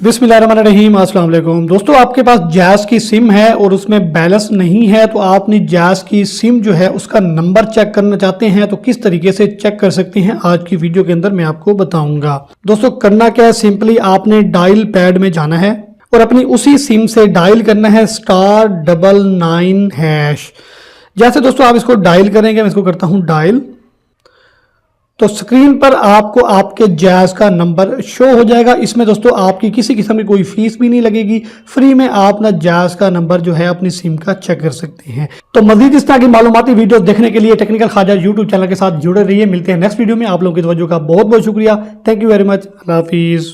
बिस्मिल्लाहिर्रहमानिर्रहीम, अस्सलाम वालेकुम। दोस्तों, आपके पास जैज़ की सिम है और उसमें बैलेंस नहीं है तो आप अपनी जैज़ की सिम जो है उसका नंबर चेक करना चाहते हैं तो किस तरीके से चेक कर सकते हैं आज की वीडियो के अंदर मैं आपको बताऊंगा। दोस्तों, करना क्या है, सिंपली आपने डायल पैड में जाना है और अपनी उसी सिम से डायल करना है *99#। जैसे दोस्तों आप इसको डायल करेंगे, मैं इसको करता हूं डायल, तो स्क्रीन पर आपको आपके जैज़ का नंबर शो हो जाएगा। इसमें दोस्तों आपकी किसी किस्म की कोई फीस भी नहीं लगेगी, फ्री में आप ना जैज़ का नंबर जो है अपनी सिम का चेक कर सकते हैं। तो मजीद इस तरह की मालूमाती वीडियो देखने के लिए टेक्निकल ख्वाजा यूट्यूब चैनल के साथ जुड़े रहिए। मिलते हैं नेक्स्ट वीडियो में। आप लोगों की तवज्जो का बहुत बहुत शुक्रिया। Thank you very much. अल्लाह हाफिज़।